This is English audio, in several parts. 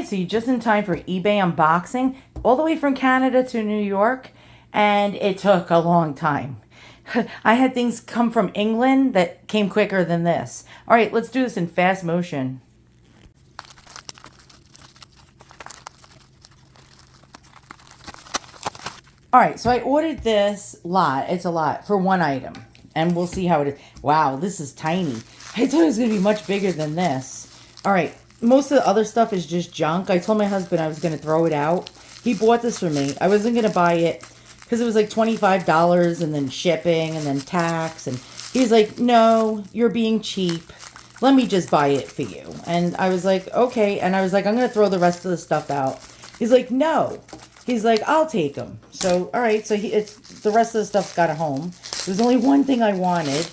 So you're just in time for eBay unboxing, all the way from Canada to New York, and it took a long time. I had things come from England that came quicker than this. All right, let's do this in fast motion. All right, so I ordered this lot. It's a lot for one item, and we'll see how it is. Wow, this is tiny. I thought it was going to be much bigger than this. All right, most of the other stuff is just junk. I told my husband I was going to throw it out. He bought this for me. I wasn't going to buy it because it was like $25 and then shipping and then tax. And he's like, no, you're being cheap. Let me just buy it for you. And I was like, okay. And I was like, I'm going to throw the rest of the stuff out. He's like, no. He's like, I'll take them. So, all right. So it's the rest of the stuff's got a home. There's only one thing I wanted.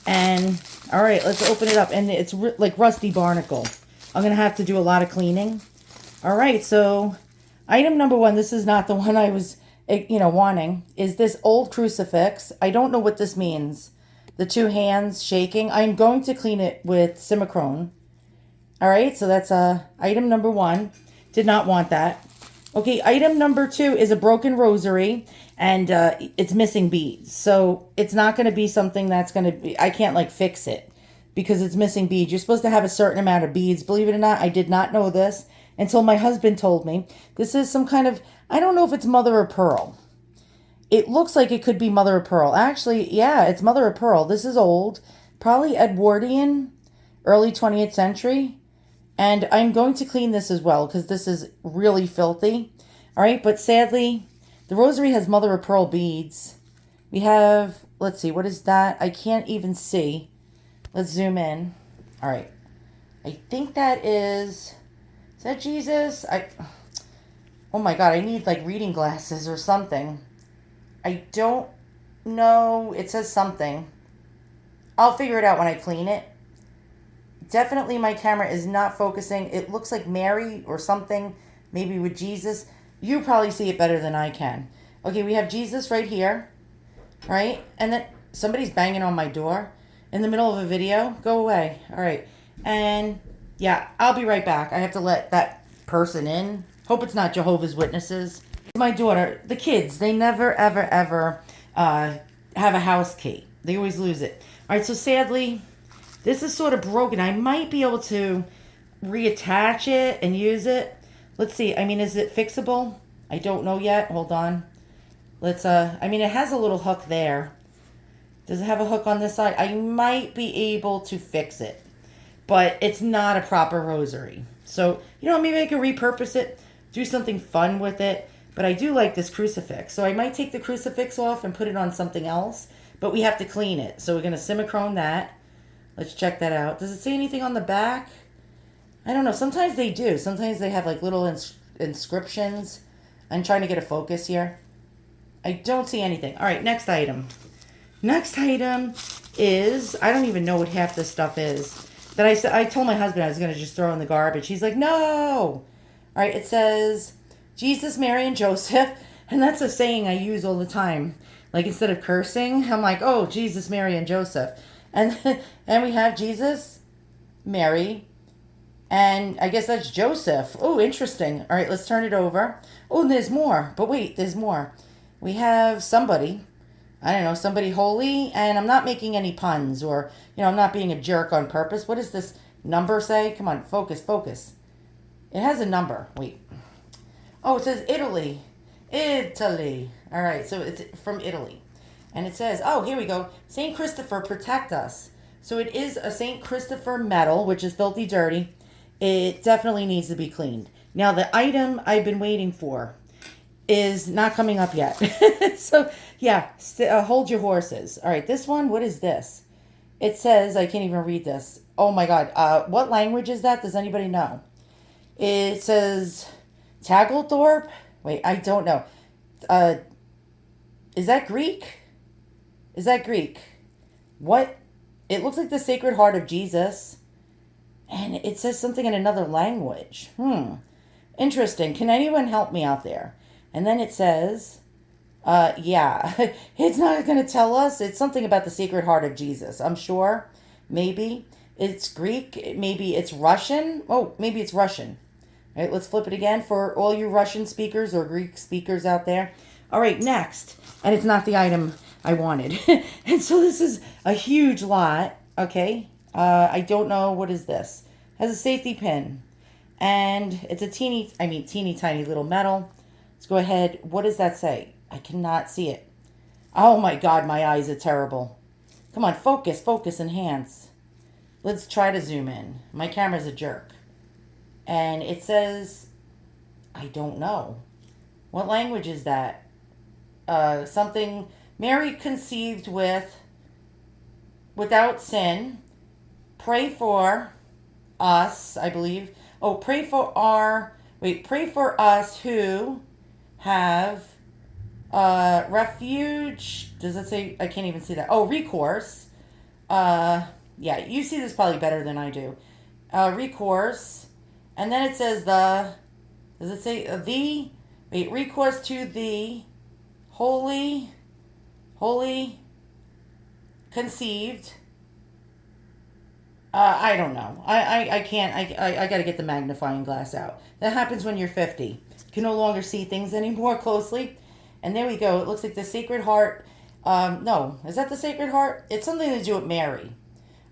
And, all right, let's open it up. And it's like rusty barnacle. I'm going to have to do a lot of cleaning. All right. So, item number one, this is not the one I was, wanting, is this old crucifix. I don't know what this means. The two hands shaking. I'm going to clean it with SIMICHORME. All right. So, that's item number one. Did not want that. Okay, item number two is a broken rosary, and it's missing beads. So it's not going to be something that's going to be, I can't like fix it because it's missing beads. You're supposed to have a certain amount of beads. Believe it or not, I did not know this until my husband told me. This is some kind of, I don't know if it's mother of pearl. It looks like it could be mother of pearl. Actually, yeah, it's mother of pearl. This is old, probably Edwardian, early 20th century. And I'm going to clean this as well because this is really filthy. All right, but sadly, the rosary has mother of pearl beads. We have, let's see, what is that? I can't even see. Let's zoom in. All right. I think that is that Jesus? Oh my God, I need like reading glasses or something. I don't know. It says something. I'll figure it out when I clean it. Definitely my camera is not focusing. It looks like Mary or something, maybe with Jesus. You probably see it better than I can. Okay, we have Jesus right here, right? And then somebody's banging on my door in the middle of a video. Go away. All right. And yeah, I'll be right back. I have to let that person in. Hope it's not Jehovah's Witnesses. My daughter, the kids, they never, ever, ever have a house key. They always lose it. All right, so sadly, this is sort of broken. I might be able to reattach it and use it. Let's see. I mean, is it fixable? I don't know yet. Hold on. Let's, I mean, it has a little hook there. Does it have a hook on this side? I might be able to fix it, but it's not a proper rosary. So, maybe I could repurpose it, do something fun with it. But I do like this crucifix. So I might take the crucifix off and put it on something else, but we have to clean it. So we're going to SIMICHORME that. Let's check that out. Does it say anything on the back? I don't know. Sometimes they do. Sometimes they have like little inscriptions. I'm trying to get a focus here. I don't see anything. All right, next item. Next item is, I don't even know what half this stuff is. That I told my husband I was going to just throw in the garbage. He's like, no. All right, it says Jesus, Mary, and Joseph. And that's a saying I use all the time. Like instead of cursing, I'm like, oh, Jesus, Mary, and Joseph. And we have Jesus, Mary, and I guess that's Joseph. Oh, interesting. All right, let's turn it over. Oh, and there's more. But wait, there's more. We have somebody, I don't know, somebody holy, and I'm not making any puns or, I'm not being a jerk on purpose. What does this number say? Come on, focus, focus. It has a number. Wait. Oh, it says Italy. Italy. All right, so it's from Italy. And it says, oh, here we go. St. Christopher, protect us. So it is a St. Christopher medal, which is filthy dirty. It definitely needs to be cleaned. Now, the item I've been waiting for is not coming up yet. So, yeah, hold your horses. All right, this one, what is this? It says, I can't even read this. Oh, my God. What language is that? Does anybody know? It says Taglethorpe. Wait, I don't know. Is that Greek? Is that Greek? What? It looks like the Sacred Heart of Jesus. And it says something in another language. Interesting. Can anyone help me out there? And then it says, yeah, it's not going to tell us. It's something about the Sacred Heart of Jesus. I'm sure. Maybe. It's Greek. Maybe it's Russian. Oh, maybe it's Russian. All right, let's flip it again for all you Russian speakers or Greek speakers out there. All right, next. And it's not the item I wanted. And so this is a huge lot, okay? I don't know, what is this? It has a safety pin. And it's a teeny tiny little metal. Let's go ahead. What does that say? I cannot see it. Oh my God, my eyes are terrible. Come on, focus, enhance. Let's try to zoom in. My camera's a jerk. And it says, I don't know. What language is that? Something, Mary conceived without sin. Pray for us, I believe. Oh, pray for us who have refuge. Does it say? I can't even see that. Oh, recourse. Yeah, you see this probably better than I do. Recourse. And then it says does it say recourse to the holy conceived. I don't know. I can't. I got to get the magnifying glass out. That happens when you're 50. You can no longer see things anymore closely. And there we go. It looks like the Sacred Heart. No, is that the Sacred Heart? It's something to do with Mary.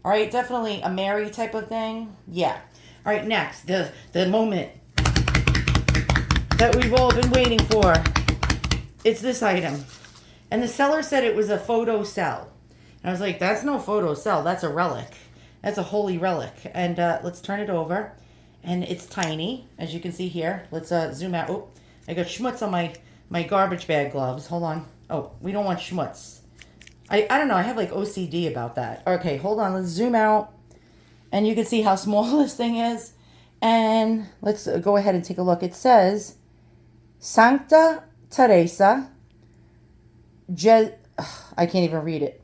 All right, definitely a Mary type of thing. Yeah. All right, next, the moment that we've all been waiting for. It's this item. And the seller said it was a photo cell. And I was like, that's no photo cell. That's a relic. That's a holy relic. And let's turn it over. And it's tiny, as you can see here. Let's zoom out. Oh, I got schmutz on my garbage bag gloves. Hold on. Oh, we don't want schmutz. I don't know. I have like OCD about that. Okay, hold on. Let's zoom out. And you can see how small this thing is. And let's go ahead and take a look. It says, Sancta Teresa, I can't even read it.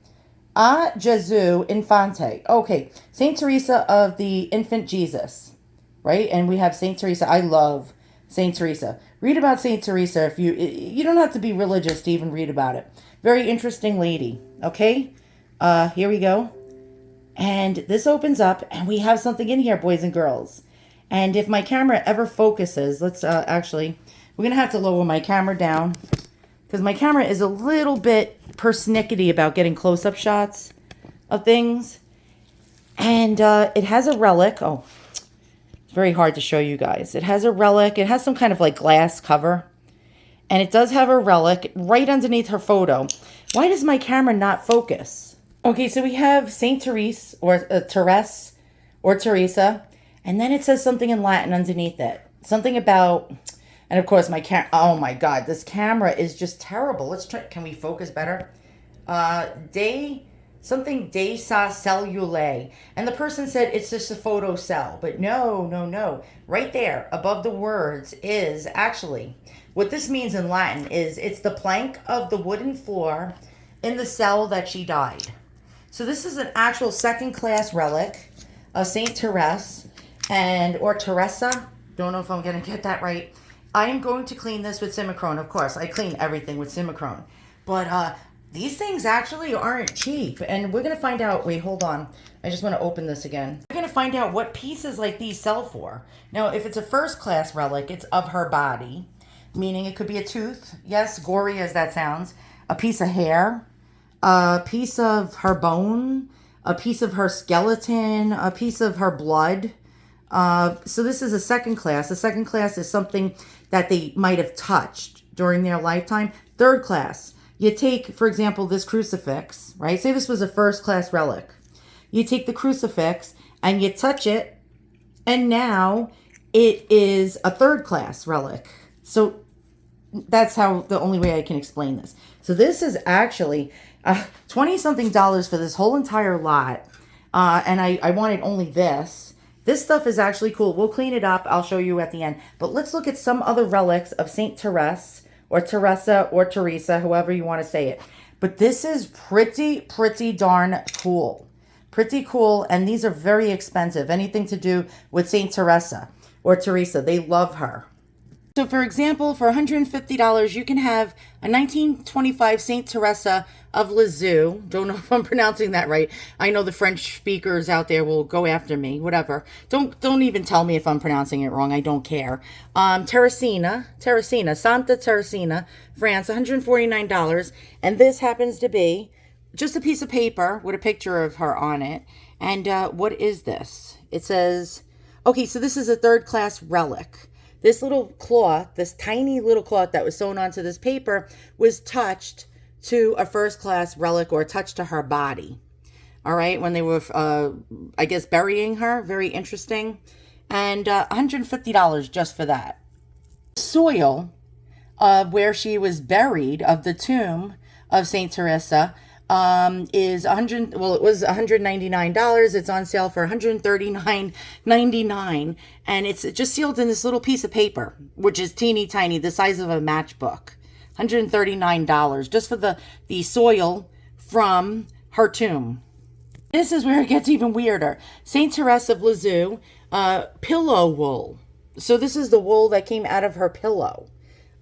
A Gesù Infante. Okay, Saint Teresa of the Infant Jesus, right? And we have Saint Teresa. I love Saint Teresa. Read about Saint Teresa if you don't have to be religious to even read about it. Very interesting lady. Okay, here we go. And this opens up, and we have something in here, boys and girls. And if my camera ever focuses, let's actually, we're gonna have to lower my camera down because my camera is a little bit persnickety about getting close-up shots of things. And it has a relic. Oh, it's very hard to show you guys. It has a relic. It has some kind of like glass cover. And it does have a relic right underneath her photo. Why does my camera not focus? Okay, so we have Saint Therese or Therese or Teresa. And then it says something in Latin underneath it. Something about... And of course, oh my God, this camera is just terrible. Let's try, can we focus better? Something de sa cellule. And the person said it's just a photo cell. But no. Right there, above the words is actually, what this means in Latin is it's the plank of the wooden floor in the cell that she died. So this is an actual second-class relic of Saint Therese or Teresa. Don't know if I'm going to get that right. I am going to clean this with SIMICHORME. Of course, I clean everything with SIMICHORME. But these things actually aren't cheap. And we're going to find out. Wait, hold on. I just want to open this again. We're going to find out what pieces like these sell for. Now, if it's a first-class relic, it's of her body. Meaning it could be a tooth. Yes, gory as that sounds. A piece of hair. A piece of her bone. A piece of her skeleton. A piece of her blood. So this is a second class. A second class is something that they might have touched during their lifetime. Third class, you take, for example, this crucifix, right? Say this was a first class relic. You take the crucifix and you touch it, and now it is a third class relic. So that's the only way I can explain this. So this is actually $20-something for this whole entire lot. And I wanted only this. This stuff is actually cool. We'll clean it up. I'll show you at the end. But let's look at some other relics of Saint Therese or Teresa or Teresa, however you want to say it. But this is pretty darn cool. Pretty cool. And these are very expensive. Anything to do with Saint Teresa or Teresa. They love her. So, for example, for $150, you can have a 1925 Saint Teresa of Lisieux. Don't know if I'm pronouncing that right. I know the French speakers out there will go after me. Whatever. Don't even tell me if I'm pronouncing it wrong. I don't care. Teresina, Santa Teresina, France, $149, and this happens to be just a piece of paper with a picture of her on it. And what is this? It says, okay, so this is a third-class relic. This little cloth, this tiny little cloth that was sewn onto this paper was touched to a first-class relic, or touched to her body. All right, when they were, I guess, burying her. Very interesting. And $150 just for that. The soil of where she was buried, of the tomb of Saint Teresa, is it was $199. It's on sale for $139.99, and it's just sealed in this little piece of paper, which is teeny tiny, the size of a matchbook. $139 just for the soil from her tomb. This is where it gets even weirder. Saint Therese of Lisieux, pillow wool. So this is the wool that came out of her pillow.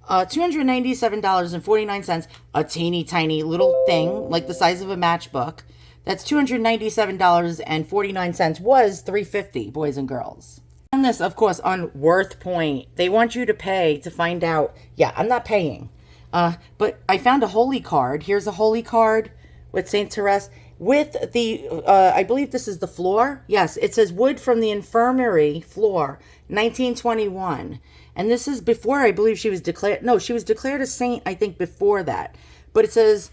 $297.49, a teeny tiny little thing like the size of a matchbook. That's $297.49, was $350, boys and girls. And this, of course, on Worth Point. They want you to pay to find out. Yeah, I'm not paying. But I found a holy card. Here's a holy card with Saint Therese with the, I believe this is the floor. Yes, it says wood from the infirmary floor, 1921. And this is before, I believe, she was declared, no, she was declared a saint, I think, before that. But it says,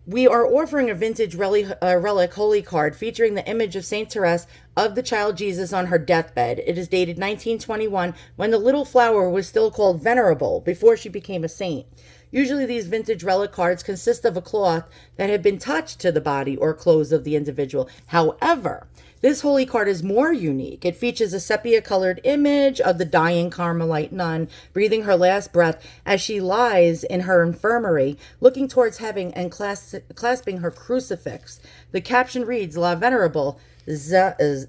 we are offering a vintage relic holy card featuring the image of Saint Therese of the child Jesus on her deathbed. It is dated 1921, when the little flower was still called Venerable, before she became a saint. Usually these vintage relic cards consist of a cloth that had been touched to the body or clothes of the individual. However, this holy card is more unique. It features a sepia-colored image of the dying Carmelite nun breathing her last breath as she lies in her infirmary, looking towards heaven and clasping her crucifix. The caption reads, La Venerable, de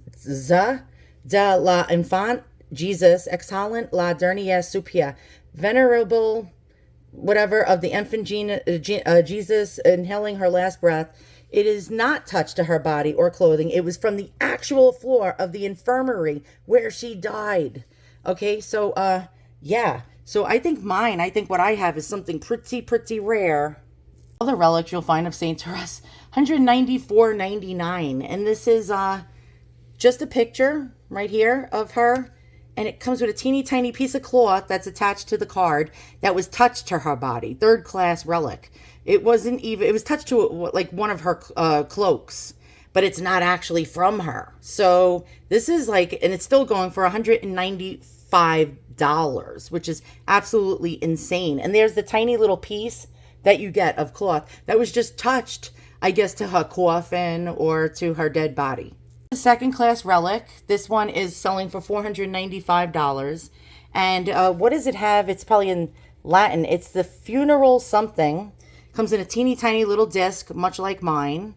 la Infant Jesus, exhalant la dernière soupir. Venerable, whatever, of the infant Jesus inhaling her last breath. It is not touched to her body or clothing. It was from the actual floor of the infirmary where she died. Okay, so, yeah. So I think what I have is something pretty rare. Other relics you'll find of Saint Therese, $194.99. And this is just a picture right here of her. And it comes with a teeny tiny piece of cloth that's attached to the card that was touched to her body. Third class relic. It wasn't even, it was touched to like one of her cloaks, but it's not actually from her. So this is like, and it's still going for $195, which is absolutely insane. And there's the tiny little piece that you get of cloth that was just touched, I guess, to her coffin or to her dead body. The second class relic, this one is selling for $495. And what does it have? It's probably in Latin. It's the funeral something. Comes in a teeny tiny little disc, much like mine.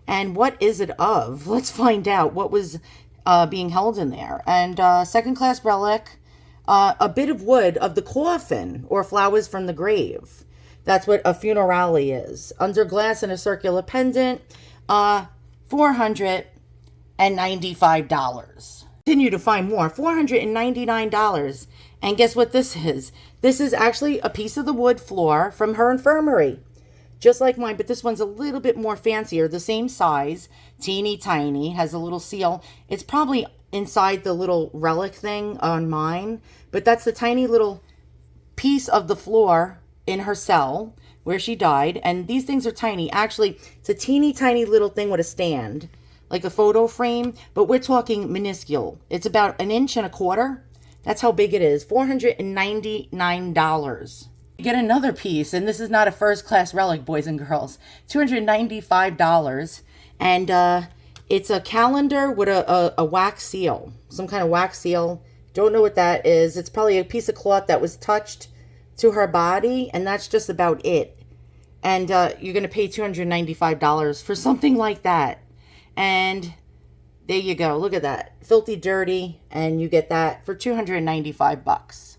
And what is it of? Let's find out what was being held in there. And second class relic, a bit of wood of the coffin or flowers from the grave. That's what a funerale is. Under glass and a circular pendant, $495. Continue to find more, $499. And guess what this is? This is actually a piece of the wood floor from her infirmary. Just like mine, but this one's a little bit more fancier. The same size, teeny tiny, has a little seal. It's probably inside the little relic thing on mine, but that's the tiny little piece of the floor in her cell where she died. And these things are tiny. Actually, it's a teeny tiny little thing with a stand, like a photo frame, but we're talking minuscule. It's about 1.25 inches. That's how big it is. $499. You get another piece, and this is not a first-class relic, boys and girls. $295. And it's a calendar with a wax seal. Some kind of wax seal. Don't know what that is. It's probably a piece of cloth that was touched to her body, and that's just about it. And you're going to pay $295 for something like that. And There you go. Look at that. Filthy dirty. And you get that for 295 bucks.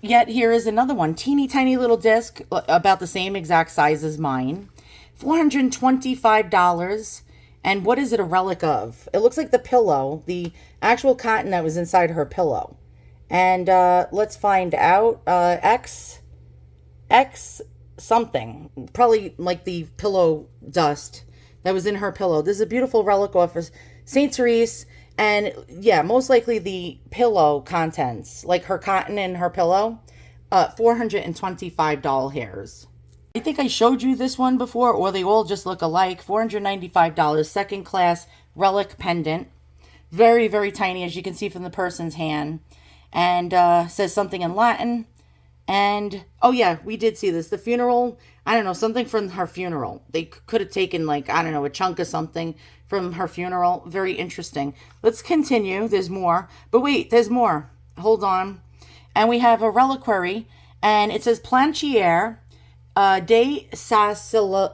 Yet here is another one. Teeny tiny little disc. About the same exact size as mine. $425. And what is it a relic of? It looks like the pillow. The actual cotton that was inside her pillow. And let's find out. X something. Probably like the pillow dust that was in her pillow. This is a beautiful relic off of St. Therese. And yeah, most likely the pillow contents, like her cotton and her pillow, $425 hairs. I think I showed you this one before, or they all just look alike. $495, second class relic pendant. Very, very tiny, as you can see from the person's hand. And says something in Latin. And, oh yeah, we did see this. The funeral, I don't know, something from her funeral. They could have taken, like, I don't know, a chunk of something from her funeral. Very interesting. Let's continue. There's more. But wait, there's more. Hold on. And we have a reliquary. And it says Planchier de Cellulo.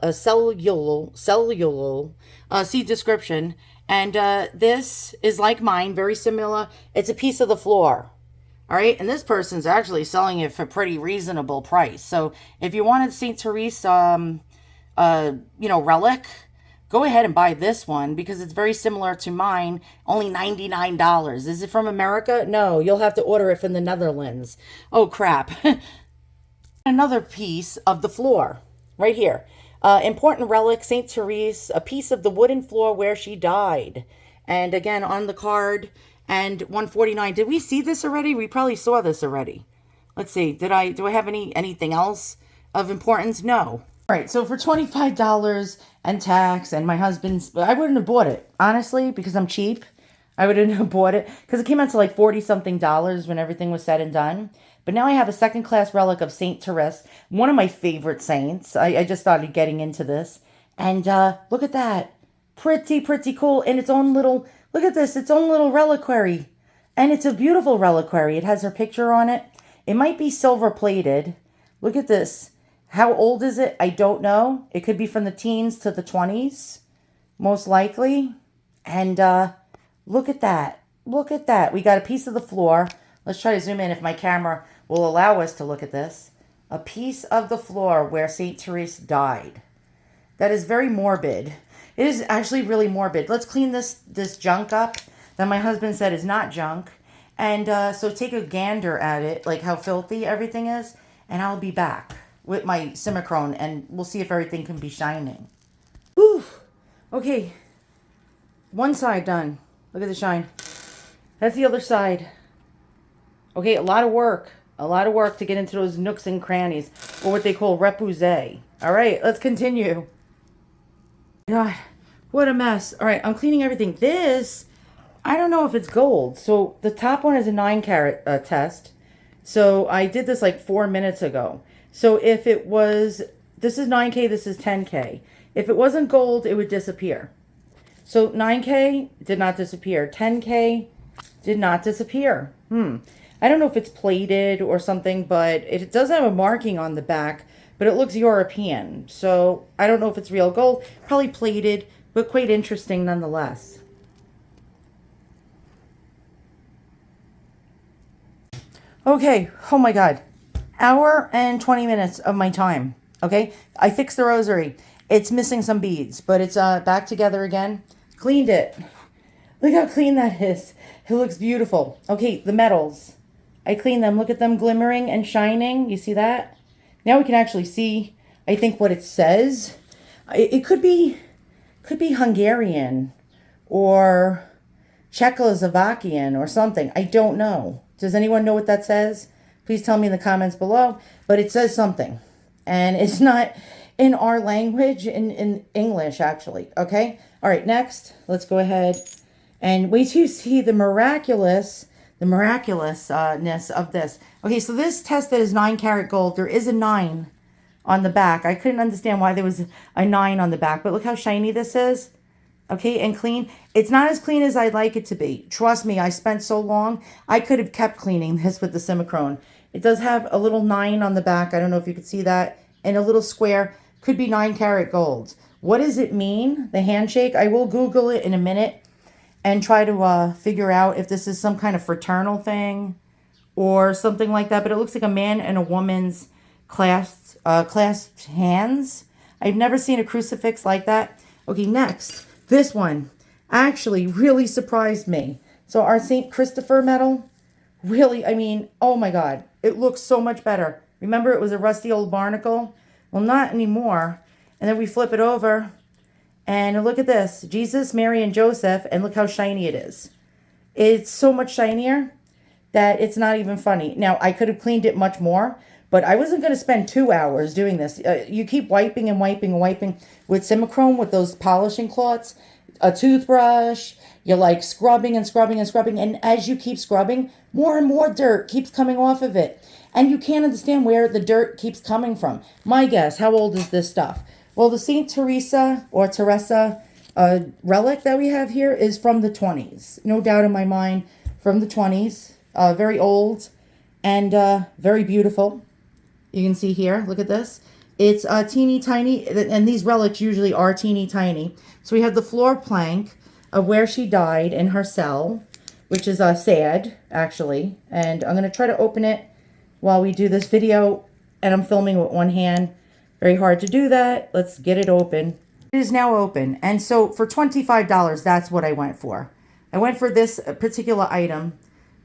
See description. And this is like mine. Very similar. It's a piece of the floor. All right, and this person's actually selling it for a pretty reasonable price. So if you wanted St. Therese, relic, go ahead and buy this one because it's very similar to mine. Only $99. Is it from America? No, you'll have to order it from the Netherlands. Oh crap! Another piece of the floor, right here. Important relic, St. Therese, a piece of the wooden floor where she died. And again, on the card. And $149. Did we see this already? We probably saw this already. Let's see. Do I have anything else of importance? No. All right. So for $25 and tax and my husband's, I wouldn't have bought it, honestly, because I'm cheap. I wouldn't have bought it because it came out to like $40-something when everything was said and done. But now I have a second class relic of St. Therese, one of my favorite saints. I just started getting into this. And look at that. Pretty cool. In its own little... Look at this, its own little reliquary. And it's a beautiful reliquary. It has her picture on it. It might be silver plated. Look at this. How old is it? I don't know. It could be from the teens to the 20s. Most likely. And look at that. Look at that. We got a piece of the floor. Let's try to zoom in if my camera will allow us to look at this. A piece of the floor where St. Therese died. That is very morbid. It is actually really morbid. Let's clean this junk up that my husband said is not junk. And so take a gander at it, like how filthy everything is. And I'll be back with my SIMICHORME and we'll see if everything can be shining. Whew. Okay. One side done. Look at the shine. That's the other side. Okay, a lot of work. A lot of work to get into those nooks and crannies. Or what they call repoussé. All right, let's continue. God, what a mess. All right, I'm cleaning everything. This, I don't know if it's gold. So the top one is a 9-carat test. So I did this like 4 minutes ago. So if it was, this is 9K, this is 10K. If it wasn't gold, it would disappear. So 9K did not disappear. 10K did not disappear. I don't know if it's plated or something, but it does have a marking on the back. But it looks European, so I don't know if it's real gold. Probably plated, but quite interesting nonetheless. Okay, oh my God. Hour and 20 minutes of my time, okay? I fixed the rosary. It's missing some beads, but it's back together again. Cleaned it. Look how clean that is. It looks beautiful. Okay, the metals. I cleaned them. Look at them glimmering and shining. You see that? Now we can actually see, I think, what it says. It could be Hungarian or Czechoslovakian or something. I don't know. Does anyone know what that says? Please tell me in the comments below. But it says something. And it's not in our language, in English, actually. Okay? All right, next, let's go ahead and wait till you see the miraculousness of this. Okay, so this tested is 9-carat gold. There is a 9 on the back. I couldn't understand why there was a 9 on the back, but look how shiny this is. Okay, and clean. It's not as clean as I'd like it to be. Trust me, I spent so long. I could have kept cleaning this with the SIMICHORME. It does have a little 9 on the back. I don't know if you could see that. And a little square. Could be 9-carat gold. What does it mean? The handshake? I will Google it in a minute. and try to figure out if this is some kind of fraternal thing or something like that. But it looks like a man and a woman's clasped hands. I've never seen a crucifix like that. Okay, next. This one actually really surprised me. So our St. Christopher medal, really, I mean, oh my God. It looks so much better. Remember, it was a rusty old barnacle? Well, not anymore. And then we flip it over. And look at this. Jesus, Mary, and Joseph. And look how shiny it is. It's so much shinier that it's not even funny. Now, I could have cleaned it much more, but I wasn't going to spend 2 hours doing this. You keep wiping and wiping and wiping with SIMICHORME, with those polishing cloths, a toothbrush. You're like scrubbing and scrubbing and scrubbing. And as you keep scrubbing, more and more dirt keeps coming off of it. And you can't understand where the dirt keeps coming from. My guess, how old is this stuff? Well, the St. Teresa or Teresa relic that we have here is from the 20s. No doubt in my mind, from the 20s. Very old and very beautiful. You can see here, look at this. It's teeny tiny, and these relics usually are teeny tiny. So we have the floor plank of where she died in her cell, which is sad, actually. And I'm going to try to open it while we do this video, and I'm filming with one hand. Very hard to do that. Let's get it open. It is now open. And so for $25, that's what I went for. I went for this particular item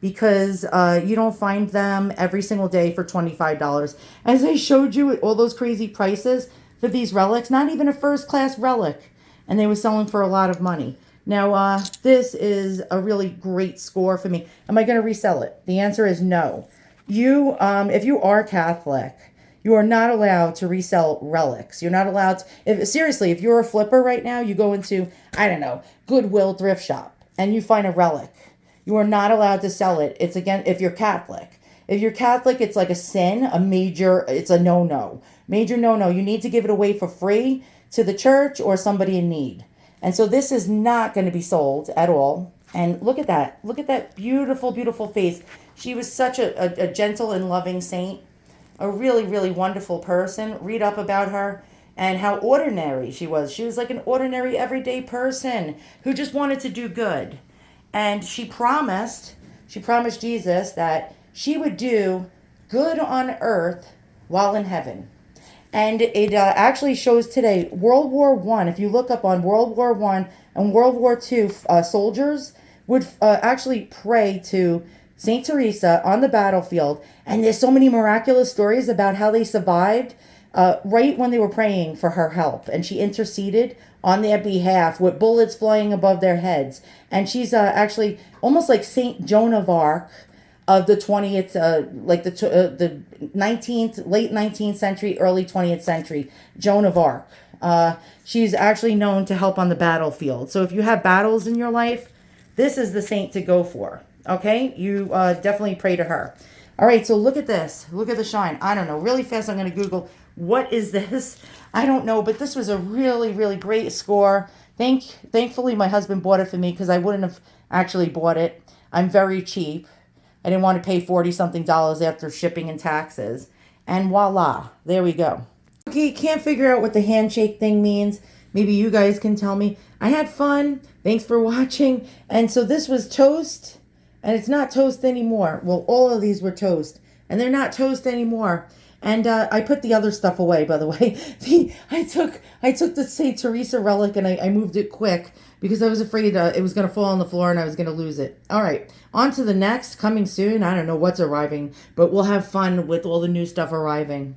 because you don't find them every single day for $25. As I showed you, all those crazy prices for these relics, not even a first-class relic, and they were selling for a lot of money. Now, this is a really great score for me. Am I going to resell it? The answer is no. You, if you are Catholic, you are not allowed to resell relics. You're not allowed to, seriously, if you're a flipper right now, you go into, I don't know, Goodwill thrift shop, and you find a relic. You are not allowed to sell it. It's again, if you're Catholic. If you're Catholic, it's like a sin, it's a no-no. Major no-no. You need to give it away for free to the church or somebody in need. And so this is not going to be sold at all. And look at that. Look at that beautiful, beautiful face. She was such a gentle and loving saint. A really, really wonderful person. Read up about her and how ordinary she was. She was like an ordinary, everyday person who just wanted to do good. And she promised Jesus that she would do good on earth while in heaven. And it actually shows today, World War I, if you look up on World War I and World War II, soldiers would actually pray to St. Teresa on the battlefield. And there's so many miraculous stories about how they survived right when they were praying for her help. And she interceded on their behalf with bullets flying above their heads. And she's actually almost like St. Joan of Arc of the 20th, like the 19th, late 19th century, early 20th century, Joan of Arc. She's actually known to help on the battlefield. So if you have battles in your life, this is the saint to go for. Okay? You definitely pray to her. All right, so look at this. Look at the shine. I don't know. Really fast, I'm going to Google, what is this? I don't know, but this was a really, really great score. Thankfully, my husband bought it for me because I wouldn't have actually bought it. I'm very cheap. I didn't want to pay $40-something after shipping and taxes. And voila, there we go. Okay, can't figure out what the handshake thing means. Maybe you guys can tell me. I had fun. Thanks for watching. And so this was toast, and it's not toast anymore. Well, all of these were toast, and they're not toast anymore. And I put the other stuff away, by the way. I took the St. Teresa relic and I moved it quick because I was afraid it was going to fall on the floor and I was going to lose it. All right, on to the next, coming soon. I don't know what's arriving, but we'll have fun with all the new stuff arriving.